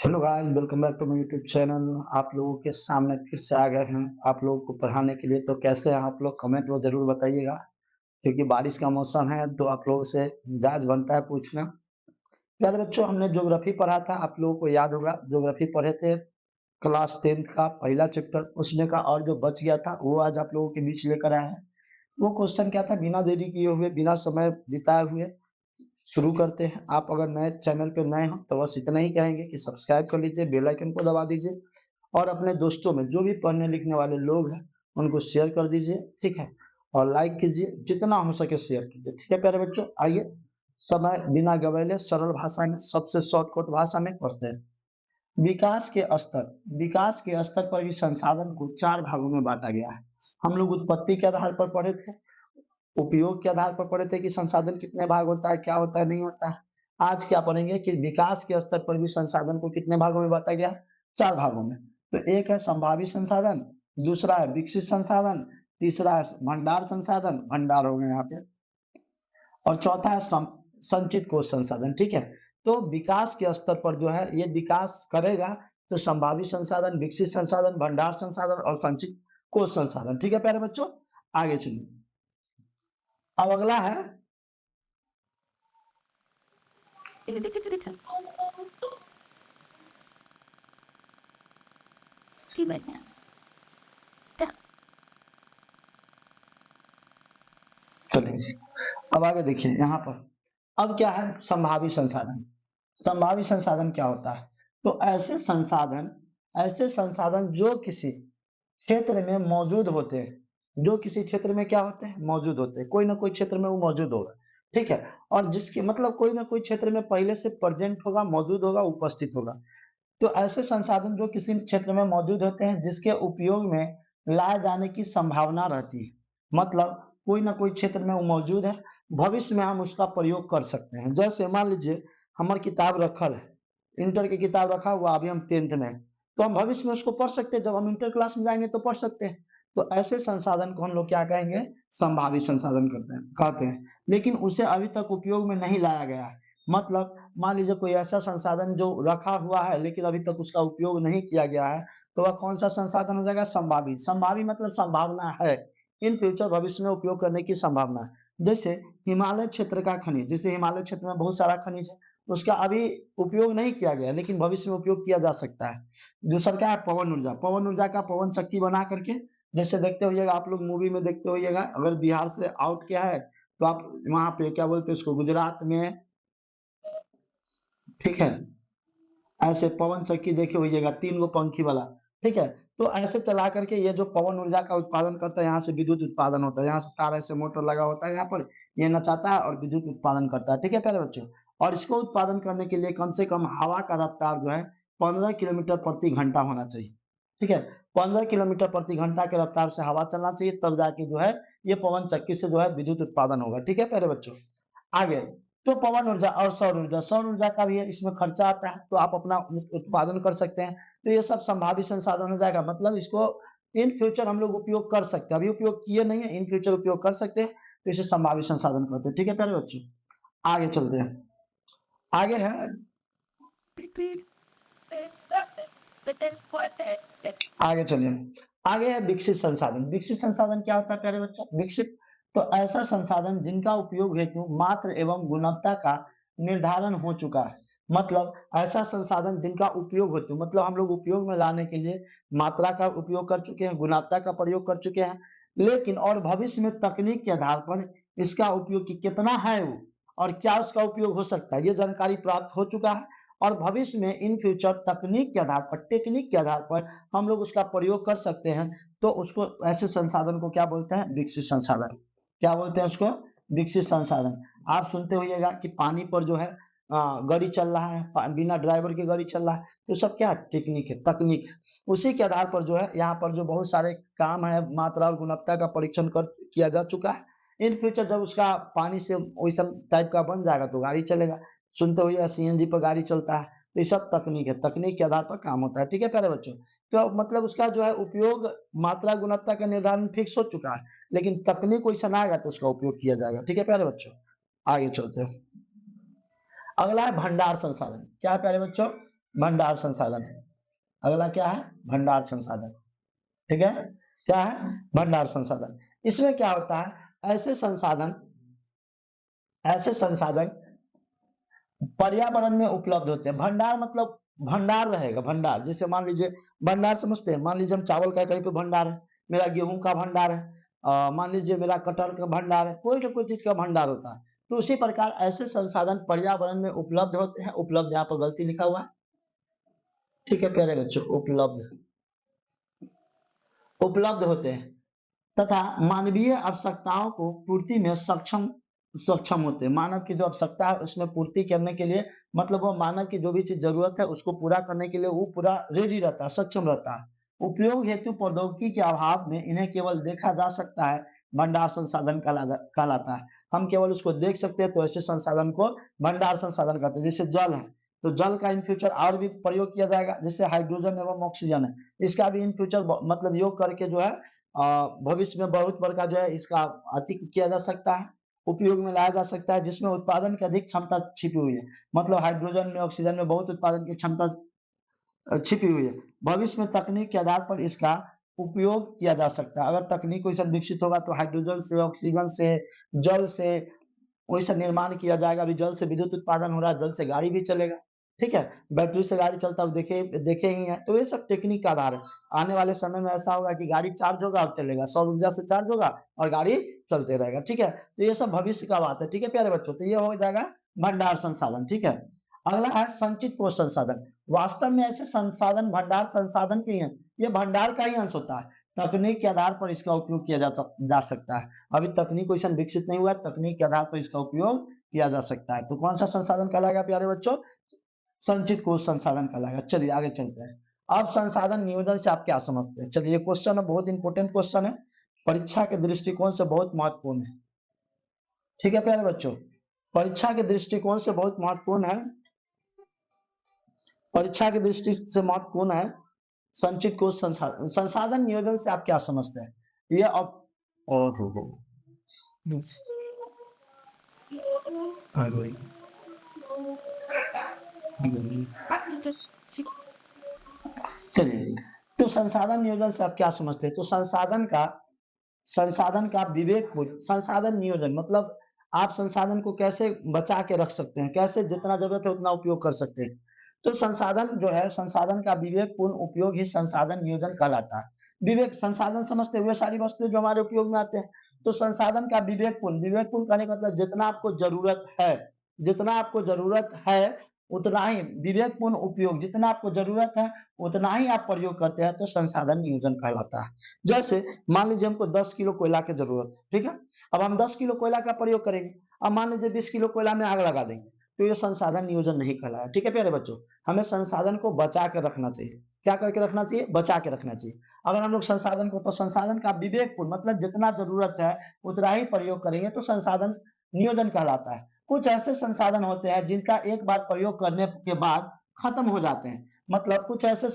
Hello guys, welcome back to my YouTube channel. आप लोगों के सामने फिर से आ गए हैं आप लोगों को पढ़ाने के लिए। तो कैसे हैं आप लोग, कमेंट में ज़रूर बताइएगा। क्योंकि बारिश का मौसम है तो आप लोगों से मिजाज बनता है पूछना। प्यारे बच्चों, हमने ज्योग्राफी पढ़ा था, आप लोगों को याद होगा। ज्योग्राफी पढ़े थे क्लास 10 का पहला चैप्टर, उसमें का और जो बच गया था वो आज आप लोगों के बीच लेकर आए हैं। वो क्वेश्चन क्या था, बिना देरी किए हुए, बिना समय बिताए हुए शुरू करते हैं। आप अगर नए चैनल पे नए हो तो बस इतना ही कहेंगे कि सब्सक्राइब कर लीजिए, बेल आइकन को दबा दीजिए और अपने दोस्तों में जो भी पढ़ने लिखने वाले लोग हैं उनको शेयर कर दीजिए, ठीक है। और लाइक कीजिए, जितना हो सके शेयर कीजिए, ठीक है। प्यारे बच्चों, आइए समय बिना गवैले सरल भाषा में, सबसे शॉर्टकट भाषा में पढ़ते हैं। विकास के स्तर पर भी संसाधन को चार भागों में बांटा गया है। हम लोग उत्पत्ति के आधार पर पढ़े थे, उपयोग के आधार पर पढ़े थे कि संसाधन कितने भाग होता है, क्या होता है, नहीं होता है। आज क्या पढ़ेंगे कि विकास के स्तर पर भी संसाधन को कितने भागों में बाँटा गया है? 4 भागों में। तो एक है संभावी संसाधन, दूसरा है विकसित संसाधन, तीसरा है भंडार संसाधन, भंडार हो गए यहाँ पे, और चौथा है संचित कोष संसाधन, ठीक है। तो विकास के स्तर पर जो है ये विकास करेगा तो संभावी संसाधन, विकसित संसाधन, भंडार संसाधन और संचित कोष संसाधन, ठीक है प्यारे बच्चों। आगे चलिए। अब अगला है चलिए जी। अब आगे देखिए यहाँ पर, अब क्या है संभावी संसाधन। संभावी संसाधन क्या होता है? तो ऐसे संसाधन जो किसी क्षेत्र में मौजूद होते हैं, जो किसी क्षेत्र में क्या होते हैं? मौजूद होते हैं। कोई ना कोई क्षेत्र में वो मौजूद होगा, ठीक है? और जिसके मतलब कोई ना कोई क्षेत्र में पहले से प्रेज़ेंट होगा, मौजूद होगा, उपस्थित होगा। तो ऐसे संसाधन जो किसी क्षेत्र में मौजूद होते हैं, जिसके उपयोग में लाए जाने की संभावना रहती है। मतलब कोई ना कोई क्षेत्र में वो मौजूद है, भविष्य में हम उसका प्रयोग कर सकते हैं। जैसे मान लीजिए हमारी किताब रखल है, इंटर की किताब रखा हुआ, अभी हम 10th में हैं, तो हम भविष्य में उसको पढ़ सकते हैं, जब हम इंटर क्लास में जाएँगे तो पढ़ सकते हैं। तो ऐसे संसाधन को हम लोग क्या कहेंगे? संभावी संसाधन कहते हैं। लेकिन उसे अभी तक उपयोग में नहीं लाया गया है। मतलब मान लीजिए कोई ऐसा संसाधन जो रखा हुआ है लेकिन अभी तक उसका उपयोग नहीं किया गया है, तो वह कौन-सा संसाधन हो जाएगा? संभावी। संभावी मतलब संभावना है, इन फ्यूचर भविष्य में उपयोग करने की संभावना है। जैसे हिमालय क्षेत्र का खनिज, जैसे हिमालय क्षेत्र में बहुत सारा खनिज है, उसका अभी उपयोग नहीं किया गया है, लेकिन भविष्य में उपयोग किया जा सकता है। दूसरा क्या है? पवन ऊर्जा। पवन ऊर्जा का पवन चक्की बना करके, जैसे देखते होइएगा आप लोग मूवी में देखते होइएगा, अगर बिहार से आउट किया है, तो आप वहाँ पे क्या बोलते हैं उसको, गुजरात में, ठीक है? ऐसे पवन चक्की देखे होइएगा 3 गो पंखी वाला, ठीक है? तो ऐसे चला करके ये जो पवन ऊर्जा का उत्पादन करता है, यहाँ से विद्युत उत्पादन होता है, यहाँ से तार ऐसे मोटर लगा होता है यहाँ पर, ये नचाता है और विद्युत उत्पादन करता है, ठीक है प्यारे बच्चों? और इसको उत्पादन करने के लिए कम से कम हवा का रफ्तार जो है 15 किलोमीटर प्रति घंटा होना चाहिए, ठीक है? 15 किलोमीटर प्रति घंटा के रफ्तार से हवा चलना चाहिए, तब जाके जो है ये पवन चक्की से जो है विद्युत उत्पादन होगा, ठीक है प्यारे बच्चों? आगे, तो पवन ऊर्जा और सौर ऊर्जा का भी इसमें खर्चा आता है, तो आप अपना उत्पादन कर सकते हैं। तो ये सब संभावित संसाधन हो जाएगा, मतलब इसको इन फ्यूचर हम लोग उपयोग कर सकते हैं। अभी उपयोग किए नहीं है, इन फ्यूचर उपयोग कर सकते हैं, तो इसे संभावित संसाधन कहते हैं। ठीक है प्यारे बच्चों? आगे चलते हैं। आगे है, आगे चलिए। आगे है विकसित संसाधन। विकसित संसाधन क्या होता है प्यारे बच्चों? विकसित तो ऐसा संसाधन जिनका उपयोग हेतु मात्रा एवं गुणवत्ता का निर्धारण हो चुका है। मतलब ऐसा संसाधन जिनका उपयोग हेतु, मतलब हम लोग उपयोग में लाने के लिए मात्रा का उपयोग कर चुके हैं, गुणवत्ता का प्रयोग कर चुके हैं। लेकिन और भविष्य में तकनीक के आधार पर इसका उपयोग कि कितना है वो और क्या उसका उपयोग हो सकता है, ये जानकारी प्राप्त हो चुका है। और भविष्य में इन फ्यूचर तकनीक के आधार पर, टेक्निक के आधार पर हम लोग उसका प्रयोग कर सकते हैं, तो उसको, ऐसे संसाधन को क्या बोलते हैं? विकसित संसाधन। क्या बोलते हैं उसको? विकसित संसाधन। आप सुनते होइएगा कि पानी पर जो है गाड़ी चल रहा है, बिना ड्राइवर के गाड़ी चल रहा है, तो सब क्या टेक्निक है, तकनीक है। उसी के आधार पर जो है यहाँ पर जो बहुत सारे काम है, मात्रा और गुणवत्ता का परीक्षण कर किया जा चुका है। इन फ्यूचर जब उसका पानी से वैसा टाइप का बन जाएगा तो गाड़ी चलेगा। सुनते होइएगा सीएनजी पर गाड़ी चलता है। तो ये सब तकनीक है, तकनीक के आधार पर काम होता है, ठीक है प्यारे बच्चों? तो मतलब उसका जो है उपयोग, मात्रा गुणवत्ता का निर्धारण फिक्स हो चुका है, लेकिन तकनीक वैसा आएगा तो उसका उपयोग किया जाएगा, ठीक है प्यारे बच्चों? आगे चलते हैं। अगला है भंडार संसाधन। क्या है प्यारे बच्चों? भंडार संसाधन। अगला क्या है? भंडार संसाधन। ठीक है? क्या है? भंडार संसाधन। इसमें क्या होता है? ऐसे संसाधन पर्यावरण में उपलब्ध होते हैं। भंडार मतलब भंडार रहेगा, भंडार। जैसे मान लीजिए भंडार समझते हैं? मान लीजिए हम चावल का कहीं पे भंडार है, मेरा गेहूँ का भंडार है, मान लीजिए मेरा कटहल का भंडार है, कोई न कोई चीज़ का भंडार होता है। तो उसी प्रकार ऐसे संसाधन पर्यावरण में उपलब्ध होते हैं। उपलब्ध यहाँ पर गलती लिखा हुआ है। ठीक है प्यारे बच्चों, उपलब्ध होते हैं तथा मानवीय आवश्यकताओं को पूर्ति में सक्षम सक्षम होते हैं। मानव की जो आवश्यकता है उसमें पूर्ति करने के लिए, मतलब वो मानव की जो भी चीज़ ज़रूरत है उसको पूरा करने के लिए वो पूरा रेडी रहता है, सक्षम रहता है। उपयोग हेतु प्रौद्योगिकी के अभाव में इन्हें केवल देखा जा सकता है, भंडार संसाधन कहलाता है। हम केवल उसको देख सकते हैं तो ऐसे संसाधन को भंडार संसाधन कहते हैं। जैसे जल है, तो जल का इन फ्यूचर और भी प्रयोग किया जाएगा। जैसे हाइड्रोजन एवं ऑक्सीजन है, इसका भी इन फ्यूचर मतलब योग करके जो है भविष्य में बहुत प्रकार जो है इसका अति किया जा सकता है, उपयोग में लाया जा सकता है, जिसमें उत्पादन की अधिक क्षमता छिपी हुई है। मतलब हाइड्रोजन में, ऑक्सीजन में बहुत उत्पादन की क्षमता छिपी हुई है। भविष्य में तकनीक के आधार पर इसका उपयोग किया जा सकता है। अगर तकनीक वैसा विकसित होगा तो हाइड्रोजन से, ऑक्सीजन से, जल से वैसा निर्माण किया जाएगा। अभी जल से विद्युत उत्पादन हो रहा है, जल से गाड़ी भी चलेगा, ठीक है? बैटरी से गाड़ी चलता है, देखे ही हैं। तो ये सब टेक्निक का आधार है। आने वाले समय में ऐसा होगा कि गाड़ी चार्ज होगा और चलेगा, सौर ऊर्जा से चार्ज होगा और गाड़ी चलते रहेगा, ठीक है? तो ये सब भविष्य का बात है, ठीक है प्यारे बच्चों? तो ये हो जाएगा भंडार संसाधन, ठीक है? अगला है संचित कोश संसाधन। वास्तव में ऐसे संसाधन भंडार संसाधन के ही हैं, ये भंडार का ही अंश होता है। तकनीक के आधार पर इसका उपयोग किया जा सकता है। अभी तकनीक वैसा विकसित नहीं हुआ है, तकनीक के आधार पर इसका उपयोग किया जा सकता है। तो कौन-सा संसाधन कहलाएगा प्यारे बच्चों? संचित कोश संसाधन कहलाएगा। चलिए आगे चलते हैं। अब संसाधन नियोजन से आप क्या समझते हैं? चलिए ये क्वेश्चन है, बहुत इंपॉर्टेंट क्वेश्चन है। परीक्षा के दृष्टिकोण से बहुत महत्वपूर्ण है। ठीक है प्यारे बच्चों? परीक्षा के दृष्टिकोण से बहुत महत्वपूर्ण है। परीक्षा की दृष्टि से महत्वपूर्ण है संचित कोश संसाधन। संसाधन नियोजन से आप क्या समझते हैं? ये अब ओहो! आ गई। चलिए, तो संसाधन नियोजन से आप क्या समझते हैं? तो संसाधन का विवेकपूर्ण संसाधन नियोजन मतलब आप संसाधन को कैसे बचा के रख सकते हैं, कैसे जितना ज़रूरत है उतना उपयोग कर सकते हैं। तो संसाधन जो है, संसाधन का विवेकपूर्ण उपयोग ही संसाधन नियोजन कहलाता है। विवेक संसाधन समझते हुए सारी वस्तुएँ जो हमारे उपयोग में आते हैं, तो संसाधन का विवेकपूर्ण कहने का मतलब जितना आपको ज़रूरत है, उतना ही विवेकपूर्ण उपयोग, जितना आपको ज़रूरत है, उतना ही आप प्रयोग करते हैं, तो संसाधन नियोजन कहलाता है। जैसे मान लीजिए हमको 10 किलो कोयला की ज़रूरत है, ठीक है? अब हम 10 किलो कोयला का प्रयोग करेंगे। अब मान लीजिए 20 किलो कोयला में आग लगा देंगे, तो ये संसाधन नियोजन नहीं कहलाया, ठीक है प्यारे बच्चों? हमें संसाधन को बचा के रखना चाहिए। क्या करके रखना चाहिए? बचा के रखना चाहिए। अगर हम लोग संसाधन का विवेकपूर्ण मतलब जितना ज़रूरत है, उतना ही प्रयोग करेंगे, तो संसाधन नियोजन कहलाता है। कुछ ऐसे संसाधन होते हैं जिनका एक बार प्रयोग करने के बाद खत्म हो जाते हैं। मतलब कुछ ऐसे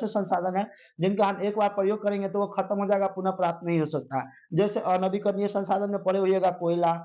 संसाधन हैं जिनका हम एक बार प्रयोग करेंगे तो वो खत्म हो जाएगा, पुनः प्राप्त नहीं हो सकता है। जैसे अनवीकरणीय संसाधन में पड़े होइएगा कोयला,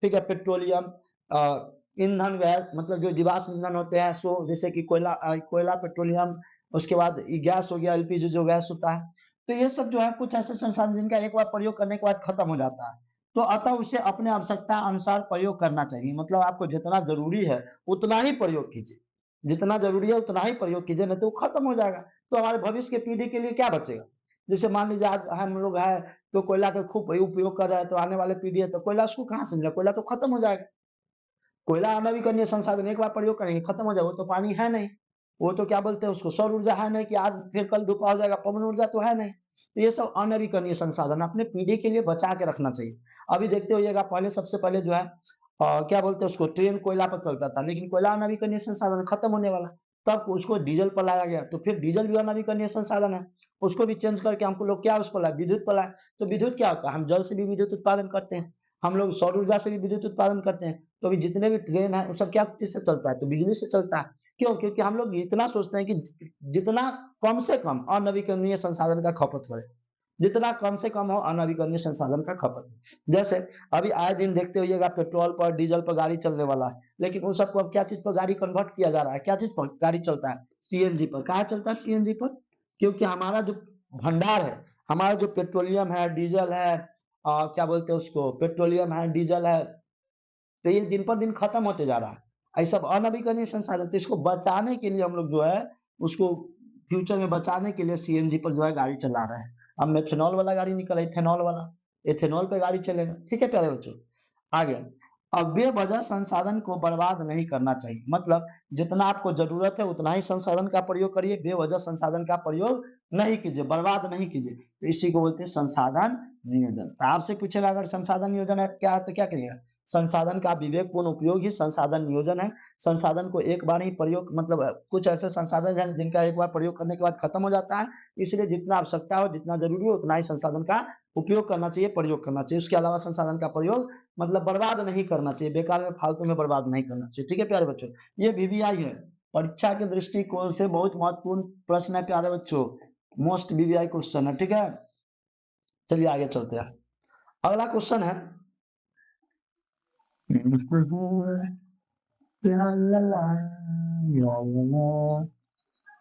ठीक है, पेट्रोलियम, ईंधन गैस मतलब जो जीवाश्म ईंधन होते हैं सो जैसे कि कोयला, पेट्रोलियम, उसके बाद गैस हो गया, एलपीजी जो गैस होता है। तो ये सब जो है कुछ ऐसे संसाधन जिनका एक बार प्रयोग करने के बाद खत्म हो जाता है। तो अतः उसे अपने आवश्यकता अनुसार प्रयोग करना चाहिए। मतलब आपको जितना ज़रूरी है उतना ही प्रयोग कीजिए। जितना ज़रूरी है उतना ही प्रयोग कीजिए, नहीं तो वो खत्म हो जाएगा। तो हमारे भविष्य की पीढ़ी के लिए क्या बचेगा? जैसे मान लीजिए आज हम लोग हैं तो कोयला का खूब उपयोग कर रहे हैं, तो आने वाली पीढ़ी है तो कोयला उसको कहाँ से मिलेगा? कोयला तो खत्म हो जाएगा। कोयला अनवीकरणीय संसाधन एक बार प्रयोग करेंगे, खत्म हो जाएगा, वो तो पानी है नहीं। वो तो क्या बोलते हैं उसको, सौर ऊर्जा है नहीं कि आज फिर कल दोपहर हो जाएगा, पवन ऊर्जा तो है नहीं। तो ये सब अनवीकरणीय संसाधन अपने पीढ़ी के लिए बचा के रखना चाहिए। अभी देखते होइएगा पहले सबसे पहले जो है क्या बोलते हैं उसको, ट्रेन कोयला पर चलता था, लेकिन कोयला अनवीकरणीय संसाधन खत्म होने वाला। तब उसको डीज़ल पर लाया गया, तो फिर डीज़ल भी अनवीकरणीय संसाधन है। उसको भी चेंज करके हमको लोग क्या उस पर लाए, विद्युत पर लाए। तो विद्युत क्या होता है? हम जल से भी विद्युत उत्पादन करते हैं। हम लोग सौर ऊर्जा से भी विद्युत उत्पादन करते हैं। तो अभी जितने भी ट्रेन है वो सब क्या चीज़ से चलता है? तो बिजली से चलता है। क्यों? क्योंकि हम लोग इतना सोचते हैं कि जितना कम से कम अनवीकरणीय संसाधन का खपत करें। जितना कम से कम हो अनवीकरणीय संसाधन का खपत। जैसे अभी आए दिन देखते होइएगा पेट्रोल पर, डीज़ल पर गाड़ी चलने वाला है, लेकिन उन सबको अब क्या चीज़ पर गाड़ी कन्वर्ट किया जा रहा है? क्या चीज़ पर गाड़ी चलता है? सीएनजी पर। काहे चलता है सीएनजी पर? क्योंकि हमारा जो भंडार है, हमारा जो पेट्रोलियम है, डीज़ल है क्या बोलते हैं उसको पेट्रोलियम है, डीज़ल है, तो ये दिन पर दिन खत्म होते जा रहा है। ये सब अनवीकरणीय संसाधन तो इसको बचाने के लिए हम लोग जो है उसको फ्यूचर में बचाने के लिए सीएनजी पर जो है गाड़ी चला रहे हैं। अब मेथनॉल वाला गाड़ी निकला इथेनॉल वाला, इथेनॉल पे गाड़ी चलेगा। ठीक है प्यारे बच्चों? आगे अब बेवजह संसाधन को बर्बाद नहीं करना चाहिए। मतलब जितना आपको ज़रूरत है उतना ही संसाधन का प्रयोग करिए, बेवजह संसाधन का प्रयोग नहीं कीजिए, बर्बाद नहीं कीजिए। तो इसी को बोलते हैं संसाधन नियोजन। तो आपसे पूछेगा अगर संसाधन नियोजन है क्या है तो क्या करिएगा? संसाधन का विवेकपूर्ण उपयोग ही संसाधन नियोजन है। संसाधन को एक बार ही प्रयोग मतलब कुछ ऐसे संसाधन हैं जिनका एक बार प्रयोग करने के बाद खत्म हो जाता है, इसलिए जितना आवश्यकता हो, जितना ज़रूरी हो उतना ही संसाधन का उपयोग करना चाहिए, प्रयोग करना चाहिए। उसके अलावा संसाधन का प्रयोग मतलब बर्बाद नहीं करना चाहिए, बेकार में फालतू में बर्बाद नहीं करना चाहिए। ठीक है प्यारे बच्चों? ये वीवीआई है। परीक्षा के दृष्टिकोण से बहुत महत्वपूर्ण प्रश्न है प्यारे बच्चों। मोस्ट वीवीआई क्वेश्चन है, ठीक है? चलिए आगे चलते हैं। अगला क्वेश्चन है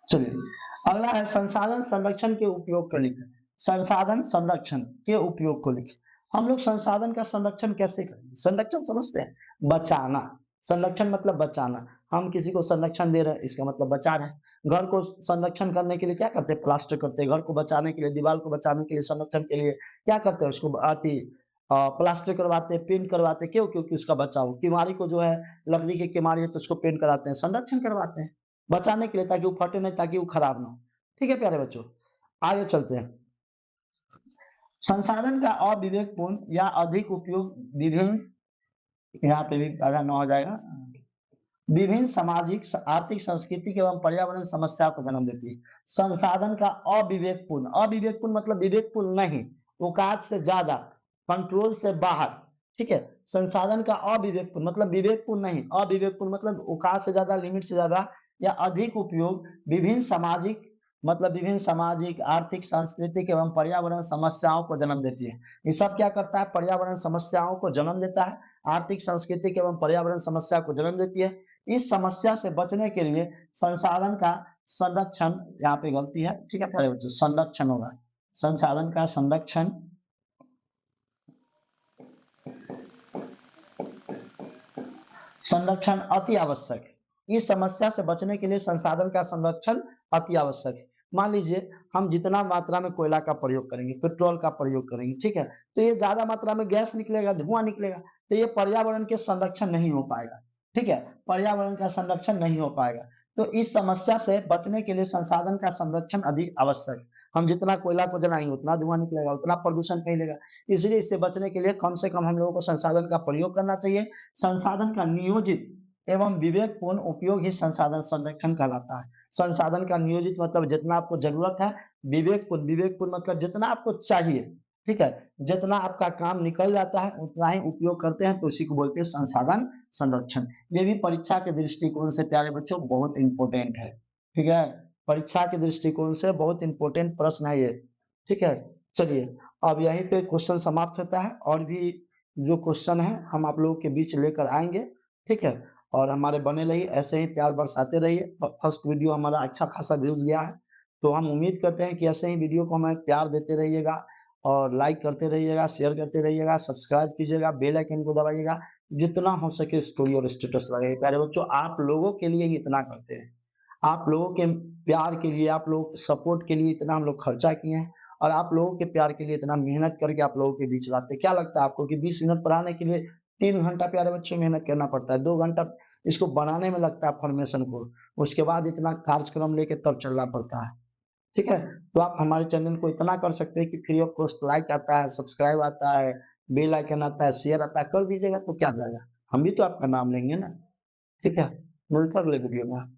चलिए, अगला है संसाधन संरक्षण के उपयोग को लिखें। संसाधन संरक्षण के उपयोग को लिखें। हम लोग संसाधन का संरक्षण कैसे करेंगे? संरक्षण समझते हैं? बचाना। संरक्षण मतलब बचाना। हम किसी को संरक्षण दे रहे हैं, इसका मतलब बचा रहे हैं। घर को संरक्षण करने के लिए क्या करते हैं? प्लास्टर करते हैं। घर को बचाने के लिए, दीवार को बचाने के लिए, संरक्षण के लिए क्या करते हैं? उसको प्लास्टर करवाते हैं, पेंट करवाते हैं। क्यों? क्योंकि उसका बचाव हो। किमारी को जो है लकड़ी की किमारी है तो उसको पेंट कराते हैं, संरक्षण करवाते हैं। बचाने के लिए ताकि वो फटे नहीं, ताकि वो खराब ना हो। ठीक है प्यारे बच्चों? आगे चलते हैं। संसाधन का अविवेकपूर्ण या अधिक उपयोग विभिन्न यहाँ पे भी आधा 9 हो जाएगा। विभिन्न सामाजिक, आर्थिक, सांस्कृतिक एवं पर्यावरण समस्या को जन्म देती है। संसाधन का अविवेकपूर्ण, अविवेकपूर्ण मतलब विवेकपूर्ण नहीं, औकात से ज़्यादा, कंट्रोल से बाहर, ठीक है? संसाधन का अविवेकपूर्ण मतलब विवेकपूर्ण नहीं, अविवेकपूर्ण मतलब औकात से ज़्यादा, लिमिट से ज़्यादा या अधिक उपयोग विभिन्न सामाजिक मतलब विभिन्न सामाजिक, आर्थिक, सांस्कृतिक एवं पर्यावरण समस्याओं को जन्म देती है। ये सब क्या करता है? पर्यावरण समस्याओं को जन्म देता है, आर्थिक, सांस्कृतिक एवं पर्यावरण समस्या को जन्म देती है। इस समस्या से बचने के लिए संसाधन का संरक्षण यहाँ पे गलती है, ठीक है प्यारे बच्चों? संरक्षण होगा। संसाधन का संरक्षण संरक्षण अति आवश्यक है। इस समस्या से बचने के लिए संसाधन का संरक्षण अति आवश्यक है। मान लीजिए हम जितना मात्रा में कोयला का प्रयोग करेंगे, पेट्रोल का प्रयोग करेंगे, ठीक है? तो ये ज़्यादा मात्रा में गैस निकलेगा, धुआँ निकलेगा, तो ये पर्यावरण के संरक्षण नहीं हो पाएगा, ठीक है? पर्यावरण का संरक्षण नहीं हो पाएगा। तो इस समस्या से बचने के लिए संसाधन का संरक्षण अधिक आवश्यक है। हम जितना कोयला को जलाएँगे उतना धुआँ निकलेगा, उतना प्रदूषण फैलेगा। इसलिए इससे बचने के लिए कम से कम हम लोगों को संसाधन का प्रयोग करना चाहिए। संसाधन का नियोजित एवं विवेकपूर्ण उपयोग ही संसाधन संरक्षण कहलाता है। संसाधन का नियोजित मतलब जितना आपको ज़रूरत है, विवेकपूर्ण विवेकपूर्ण मतलब जितना आपको चाहिए, ठीक है? जितना आपका काम निकल जाता है, उतना ही उपयोग करते हैं, तो उसी को बोलते हैं संसाधन संरक्षण। ये भी परीक्षा के दृष्टिकोण से प्यारे बच्चों बहुत इम्पोर्टेंट है, ठीक है? परीक्षा के दृष्टिकोण से बहुत इम्पोर्टेंट प्रश्न है ये, ठीक है? चलिए, अब यहीं पे क्वेश्चन समाप्त होता है और भी जो क्वेश्चन है हम आप लोगों के बीच लेकर आएँगे, ठीक है? और हमारे बने रहिए, ऐसे ही प्यार बरसाते रहिए। फर्स्ट वीडियो हमारा अच्छा खासा व्यूज़ गया है, तो हम उम्मीद करते हैं कि ऐसे ही वीडियो को हमें प्यार देते रहिएगा और लाइक करते रहिएगा, शेयर करते रहिएगा, सब्सक्राइब कीजिएगा, बेल आइकन को दबाइएगा। जितना हो सके स्टोरी और स्टेटस लगाइए। प्यारे बच्चों, आप लोगों के लिए ही इतना करते हैं। आप लोगों के प्यार के लिए, आप लोगों के सपोर्ट के लिए इतना हम लोग खर्चा किए हैं और आप लोगों के प्यार के लिए इतना मेहनत करके आप लोगों के बीच लाते हैं। क्या लगता है आपको कि 20 मिनट पढ़ाने के लिए 3 घंटा प्यारे बच्चों मेहनत करना पड़ता है, 2 घंटा इसको बनाने में लगता है फॉर्मेशन को, उसके बाद इतना कार्यक्रम लेके तब चलना पड़ता है, ठीक है? तो आप हमारे चैनल को इतना कर सकते हैं कि फ्री ऑफ कॉस्ट लाइक आता है, सब्सक्राइब आता है, बेल आइकन आता है, शेयर आता है, कर दीजिएगा तो क्या जाएगा? हम भी तो आपका नाम लेंगे ना, ठीक है? मिलते हैं अगले वीडियो में।